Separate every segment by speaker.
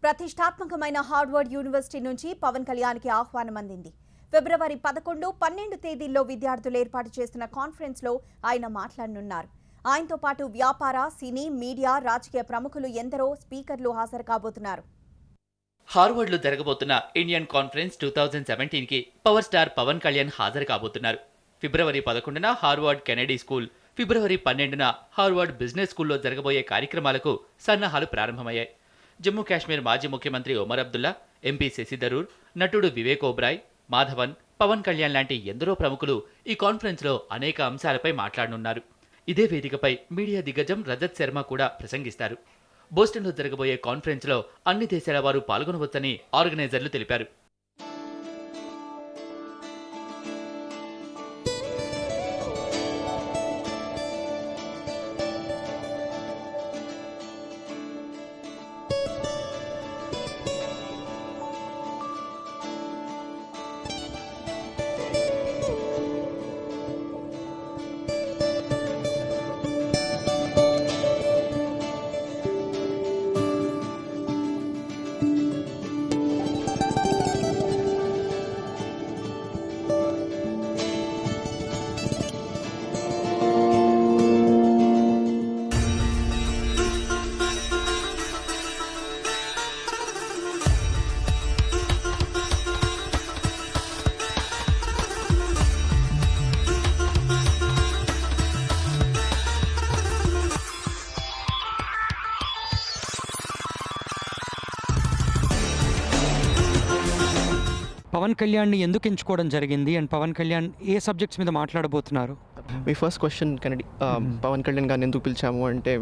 Speaker 1: ప్రతిష్టాత్మకమైన Harvard university నుంచి పవన్ కళ్యాణ్కి ఆహ్వానం అందింది. ఫిబ్రవరి 11, 12 తేదీల్లో విద్యార్థులు ఏర్పాటు చేసిన కాన్ఫరెన్స్లో ఆయన మాట్లాడనున్నారు. ఆయనతో పాటు వ్యాపార, సినీ, మీడియా, రాజకీయ ప్రముఖులు ఎందరో స్పీకర్లు హాజరు కాబోతున్నారు.
Speaker 2: హార్వర్డ్లో జరగబోతున్న ఇండియన్ కాన్ఫరెన్స్ 2017కి పవర్ స్టార్ పవన్ కళ్యాణ్ హాజరు కాబోతున్నారు. ఫిబ్రవరి 11న హార్వర్డ్ కెనడీ స్కూల్, ఫిబ్రవరి 12న హార్వర్డ్ బిజినెస్ స్కూల్లో జరగబోయే కార్యక్రమాలకు సన్నాహాలు ప్రారంభమయ్యాయి. జమ్మూ కాశ్మీర్ మాజీ ముఖ్యమంత్రి ఒమర్ అబ్దుల్లా, ఎంపీ శశి థరూర్, నటుడు వివేక్ ఓబ్రాయ్, మాధవన్, పవన్ కళ్యాణ్ లాంటి ఎందరో ప్రముఖులు ఈ కాన్ఫరెన్స్లో అనేక అంశాలపై మాట్లాడనున్నారు. ఇదే వేదికపై మీడియా దిగ్గజం రజత్ శర్మ కూడా ప్రసంగిస్తారు. బోస్టన్లో జరగబోయే కాన్ఫరెన్స్లో అన్ని దేశాల వారు పాల్గొనవచ్చని ఆర్గనైజర్లు తెలిపారు.
Speaker 3: పవన్ కళ్యాణ్ని ఎందుకు ఎంచుకోవడం జరిగింది అండ్ పవన్ కళ్యాణ్ ఏ సబ్జెక్ట్స్ మీద మాట్లాడబోతున్నారు?
Speaker 4: మీ first question Kennedy Pawan Kalyan గారిని ఎందుకు పిలిచాము అంటే,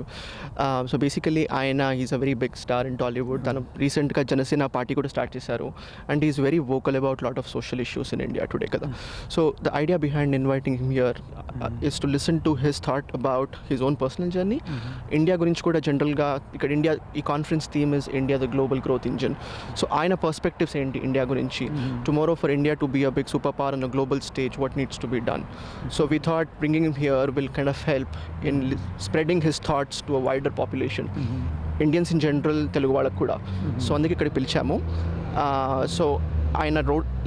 Speaker 4: సో బేసికలీ ఆయన is a very big star in Tollywood. తను రీసెంట్గా జనసేన పార్టీ కూడా స్టార్ట్ చేశారు and is very vocal about lot of social issues in India today కదా. So the idea behind inviting him here is to listen to his thought about his own personal journey. India గురించి కూడా జనరల్గా ఇక్కడ ఈ conference theme is India the global growth engine. So ఆయన perspectives ఏంటి India గురించి, tomorrow for India to be a big superpower on a global stage, what needs to be done. So we thought bringing him here will kind of help in spreading his thoughts to a wider population. Indians in general, Telugu వాళ్ళకు కూడా. So అందుకే ఇక్కడ పిలిచాము. So ఆయన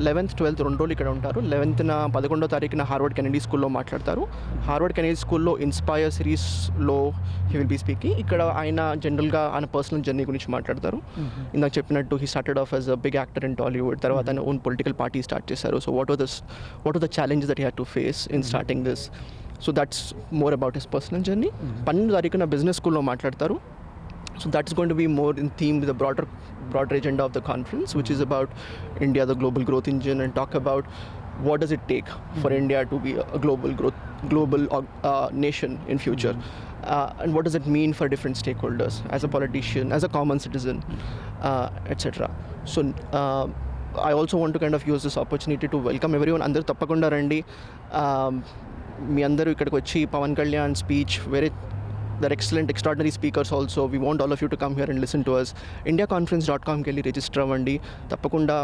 Speaker 4: 11th, 12th 2 రోజులు ఇక్కడ ఉంటారు. 11th 11వ తారీఖున Harvard Kennedy స్కూల్లో మాట్లాడతారు. హార్వర్డ్ కెనడీ స్కూల్లో ఇన్స్పైర్ సిరీస్లో హీ విల్ బీ స్పీకింగ్. ఇక్కడ ఆయన జనరల్గా ఆయన పర్సనల్ జర్నీ గురించి మాట్లాడతారు. ఇందాక చెప్పినట్టు he started off as a big actor in Tollywood. తర్వాత ఆయన ఓన్ పొలిటికల్ పార్టీ స్టార్ట్ చేశారు. So what are the challenges that he had to face in starting this. So that's more about his personal journey. 12వ తారీఖున business స్కూల్లో మాట్లాడతారు. So that's going to be more in theme with the broader agenda of the conference, which is about India, the global growth engine, and talk about what does it take for India to be a global nation in future, and what does it mean for different stakeholders, as a politician, as a common citizen, etc. So I also want to kind of use this opportunity to welcome everyone. Andaru tappakunda randi. మీ అందరూ ఇక్కడికి వచ్చి Pawan Kalyan speech they're excellent, extraordinary speakers also. We want all of you to come here and listen to us. indiaconference.com కెళ్ళి register అవ్వండి. తప్పకుండా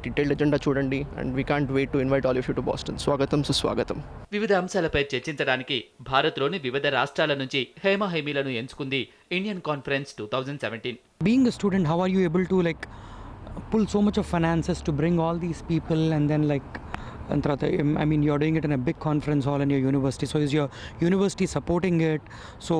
Speaker 4: detailed agenda చూడండి. And we can't wait to invite all of you to Boston. స్వాగతం, సుస్వాగతం.
Speaker 2: వివిధ అంశాలపై చర్చించడానికి భారత్లోని వివిధ రాష్ట్రాల నుంచి హేమహేమీలను ఎంచుకుంది Indian conference 2017.
Speaker 3: Being a student, how are you able to pull so much of finances to bring all these people and then I mean, you're doing it in a big conference hall in your university. So is your university supporting it? So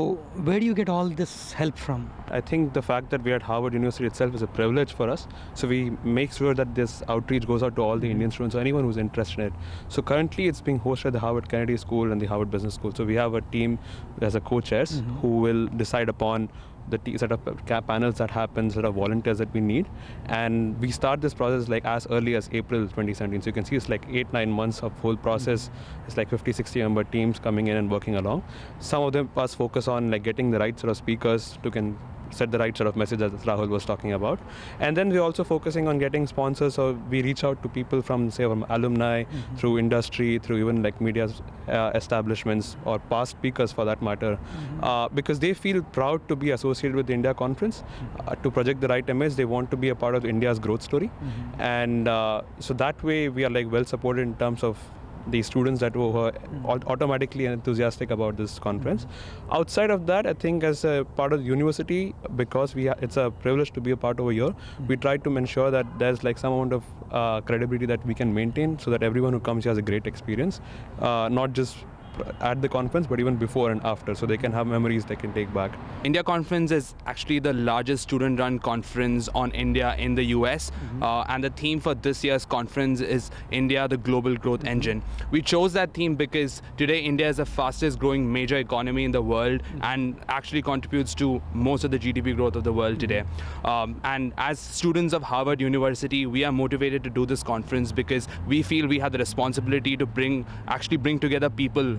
Speaker 3: where do you get all this help from?
Speaker 5: I think the fact that we are at Harvard University itself is a privilege for us. So we make sure that this outreach goes out to all the Indian students or anyone who's interested in it. So currently it's being hosted at the Harvard Kennedy School and the Harvard Business School. So we have a team as a co-chairs who will decide upon the set of panels that happen, set of volunteers that we need, and we start this process as early as April 2017. So you can see it's 8-9 months of whole process. It's 50-60 member teams coming in and working along. Some of them us focus on getting the right sort of speakers to can set the right sort of message as Rahul was talking about. And then we're also focusing on getting sponsors. So we reach out to people from alumni, through industry, through even media establishments or past speakers for that matter, because they feel proud to be associated with the India conference, to project the right image. They want to be a part of India's growth story. And so that way we are well supported in terms of the students that were automatically enthusiastic about this conference. Outside of that, I think as a part of the university, because it's a privilege to be a part over here, we try to ensure that there's like some amount of credibility that we can maintain so that everyone who comes here has a great experience, not just at the conference but even before and after, so they can have memories they can take back.
Speaker 6: India Conference is actually the largest student-run conference on India in the US, and the theme for this year's conference is India, the Global Growth Engine. We chose that theme because today India is the fastest growing major economy in the world and actually contributes to most of the GDP growth of the world today. And as students of Harvard University, we are motivated to do this conference because we feel we have the responsibility to bring together people,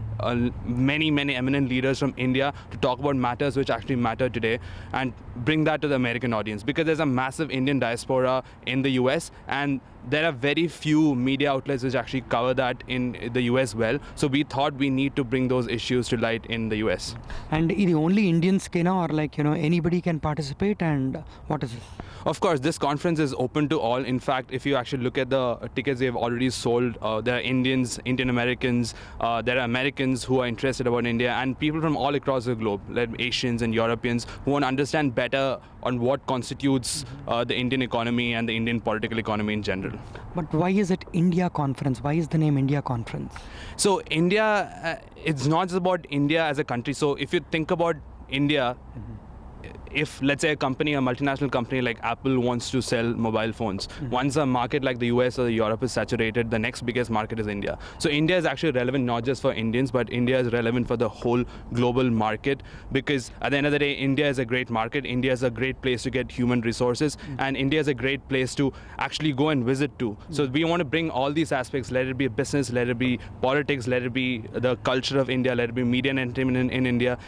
Speaker 6: many eminent leaders from India, to talk about matters which actually matter today and bring that to the American audience, because there's a massive Indian diaspora in the US and there are very few media outlets which actually cover that in the US well. So we thought we need to bring those issues to light in the US.
Speaker 3: And the only Indians can, or like, anybody can participate, and what is it?
Speaker 6: Of course, this conference is open to all. In fact, if you actually look at the tickets they've already sold, there are Indians, Indian Americans, there are Americans who are interested about India, and people from all across the globe, like Asians and Europeans, who want to understand better on what constitutes the Indian economy and the Indian political economy in general.
Speaker 3: But why is it India Conference? Why is the name India Conference?
Speaker 6: So India, it's not just about India as a country. So if you think about India, if let's say a multinational company like Apple wants to sell mobile phones, once a market like the US or Europe is saturated, the next biggest market is India. So India is actually relevant not just for Indians, but India is relevant for the whole global market, because at the end of the day, India is a great market. India is a great place to get human resources, and India is a great place to actually go and visit to. So we want to bring all these aspects, let it be business, let it be politics, let it be the culture of India, let it be media and entertainment in India.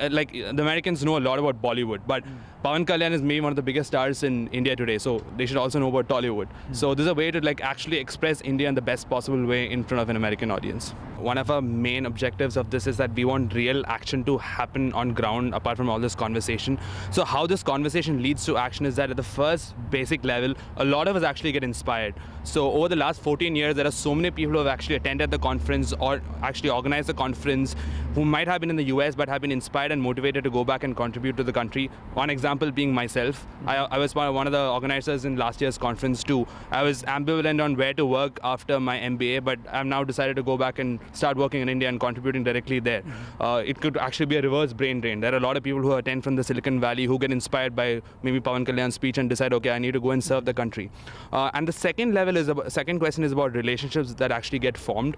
Speaker 6: Like the Americans know a lot about Bollywood, but Pawan Kalyan is maybe one of the biggest stars in India today, so they should also know about Tollywood. So there's a way to like actually express India in the best possible way in front of an American audience. One of our main objectives of this is that we want real action to happen on ground apart from all this conversation. So how this conversation leads to action is that at the first basic level, a lot of us actually get inspired. So over the last 14 years, there are so many people who have actually attended the conference or actually organized the conference who might have been in the US but have been inspired and motivated to go back and contribute to the country. One example being myself. I was one of the organizers in last year's conference too. I was ambivalent on where to work after my MBA, but I've now decided to go back and start working in India and contributing directly there. It could actually be a reverse brain drain. There are a lot of people who attend from the Silicon Valley who get inspired by maybe Pawan Kalyan's speech and decide, okay, I need to go and serve the country. And the second question is about relationships that actually get formed.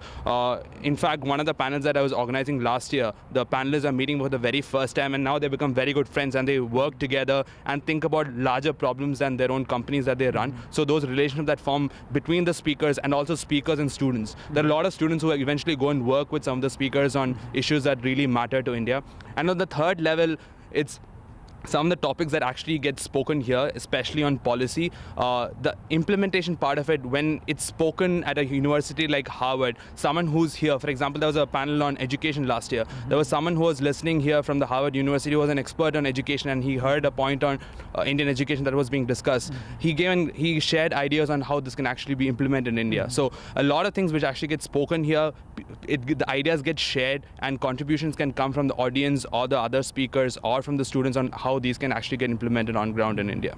Speaker 6: In fact, one of the panels that I was organizing last year, the panelists are meeting for the very first time, and now they become very good friends and they work together and think about larger problems than their own companies that they run. So those relationships that form between the speakers and also speakers and students. There are a lot of students who eventually go and work with some of the speakers on issues that really matter to India. And on the third level, it's some of the topics that actually get spoken here, especially on policy, the implementation part of it, when it's spoken at a university like Harvard, someone who's here, for example, there was a panel on education last year. There was someone who was listening here from the Harvard University who was an expert on education, and he heard a point on Indian education that was being discussed. He shared ideas on how this can actually be implemented in India. So a lot of things which actually get spoken here, the ideas get shared, and contributions can come from the audience or the other speakers or from the students on how these can actually get implemented on ground in India.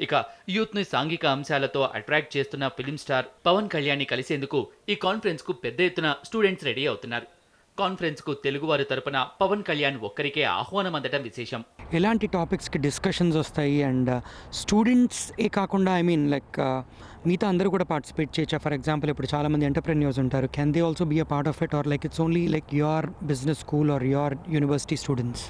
Speaker 2: ఇక youth ని సాంఘిక అంశాలతో attract చేస్తున్న film star Pawan Kalyan ని కలిసేందుకు ఈ conference కు పెద్ద ఎత్తున స్టూడెంట్స్ రెడీ అవుతున్నారు. కాన్ఫరెన్స్ కు తెలుగువారి తరపున పవన్ కళ్యాణ్ ఒక్కరికే ఆహ్వానం అందడం విశేషం.
Speaker 3: ఎలాంటి టాపిక్స్కి డిస్కషన్స్ వస్తాయి, అండ్ స్టూడెంట్స్ ఏ కాకుండా మిగతా అందరూ కూడా పార్టిసిపేట్ చేయొచ్చా? ఫర్ ఎగ్జాంపుల్, ఇప్పుడు చాలామంది ఎంటర్ప్రెన్యూర్స్ ఉంటారు. Can they also be a part of it, or like it's only like your business school or your university students?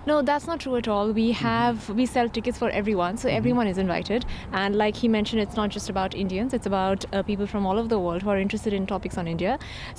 Speaker 7: No, that's not true at all. We sell tickets for everyone, so everyone is invited. And like he mentioned, it's not just about Indians, it's about people from all over the world who are interested in topics on India.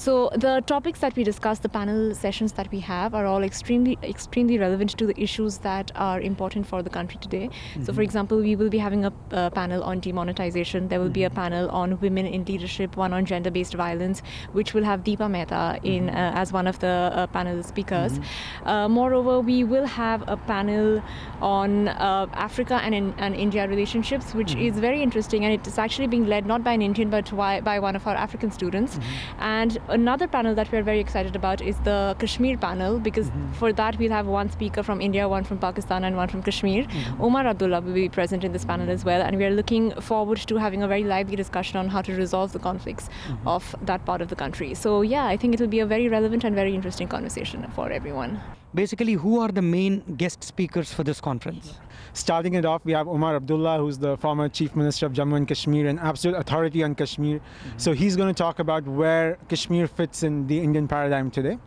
Speaker 7: So the topics that we discuss, the panel sessions that we have are all extremely relevant to the issues that are important for the country today. So, for example, we will be having a panel on demonetization. There will be a panel on women in leadership, one on gender-based violence, which will have Deepa Mehta in as one of the panel speakers. Moreover, we will have a panel on Africa and India relationships, which is very interesting, and it is actually being led not by an Indian but by one of our African students. And another panel that we are very excited about is the Kashmir panel, because for that we'll have one speaker from India, one from Pakistan, and one from Kashmir. Omar Abdullah will be present in this panel as well, and we are looking forward to having a very lively discussion on how to resolve the conflicts of that part of the country. So yeah, I think it will be a very relevant and very interesting conversation for everyone.
Speaker 3: Basically, who are the main guest speakers for this conference?
Speaker 8: Starting it off, we have Omar Abdullah, who's the former Chief Minister of Jammu and Kashmir and absolute authority on Kashmir. So he's going to talk about where Kashmir fits in the Indian paradigm today.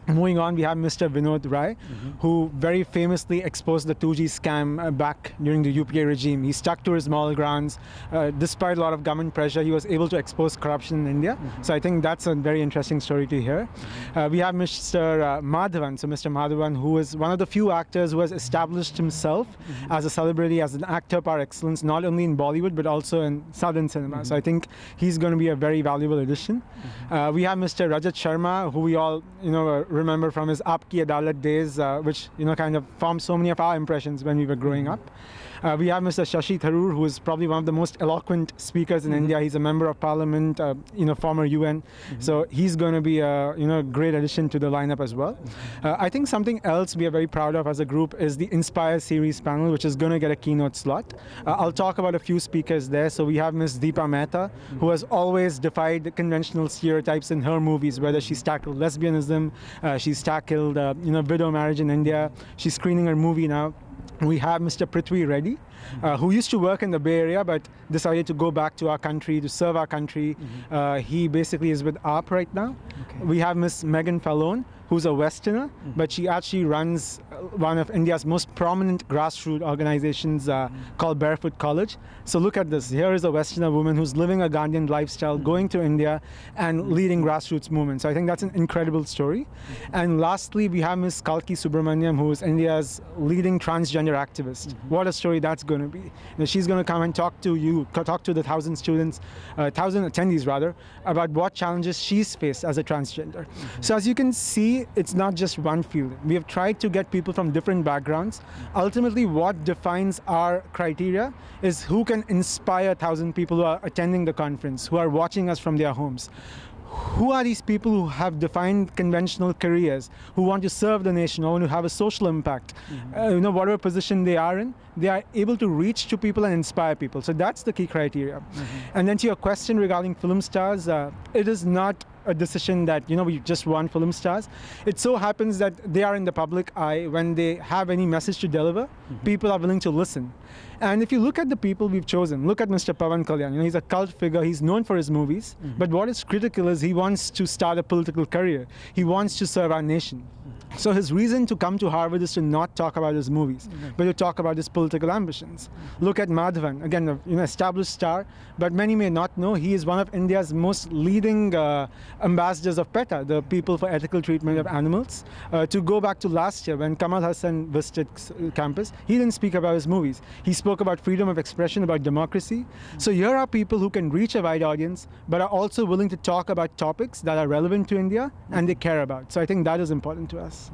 Speaker 8: Moving on, we have Mr. Vinod Rai, who very famously exposed the 2G scam back during the UPA regime. He stuck to his moral grounds. Despite a lot of government pressure, he was able to expose corruption in India. So I think that's a very interesting story to hear. We have Mr. Madhavan, so Mr. Madhavan, who is one of the few actors who has established himself as a celebrity, as an actor par excellence, not only in Bollywood but also in Southern cinema. So I think he's going to be a very valuable addition. We have Mr. Rajat Sharma, who we all remember from his Aapki Adalat days, which kind of formed so many of our impressions when we were growing up. We have Mr. Shashi Tharoor, who is probably one of the most eloquent speakers in India. He's a member of parliament, former UN. So he's going to be a great addition to the lineup as well. I think something else we are very proud of as a group is the Inspire series panel, which is going to get a keynote slot. I'll talk about a few speakers there. So we have Ms. Deepa Mehta, who has always defied the conventional stereotypes in her movies, whether she's tackled lesbianism, she's tackled widow marriage in India. She's screening her movie now. We have Mr. Prithvi Reddy, who used to work in the Bay Area but decided to go back to our country, to serve our country. He basically is with ARP right now. We have Ms. Megan Fallon, who's a Westerner, but she actually runs one of India's most prominent grassroots organizations called Barefoot College. So look at this. Here is a Westerner woman who's living a Gandhian lifestyle, going to India and leading grassroots movements. So I think that's an incredible story. And lastly, we have Ms. Kalki Subramaniam, who is India's leading transgender activist. What a story that's going to be. She's going to come and talk to the 1,000 students, 1,000 attendees rather, about what challenges she's faced as a transgender. So as you can see, it's not just one field. We have tried to get people from different backgrounds. Ultimately, what defines our criteria is who can inspire 1,000 people who are attending the conference, who are watching us from their homes. Who are these people who have defined conventional careers, who want to serve the nation, or want to have a social impact? Whatever position they are in, they are able to reach to people and inspire people. So that's the key criteria. And then to your question regarding film stars, it is not a decision that we just want film stars. It so happens that they are in the public eye. When they have any message to deliver, people are willing to listen. And if you look at the people we've chosen, look at Mr. Pawan Kalyan. He's a cult figure. He's known for his movies. But what is critical is he wants to start a political career. He wants to serve our nation. So his reason to come to Harvard is to not talk about his movies, but to talk about his political ambitions. Look at Madhavan, again, an established star, but many may not know he is one of India's most leading ambassadors of PETA, the People for Ethical Treatment of Animals. To go back to last year, when Kamal Hassan visited campus, he didn't speak about his movies. He spoke about freedom of expression, about democracy. So here are people who can reach a wide audience, but are also willing to talk about topics that are relevant to India and they care about. So I think that is important to us.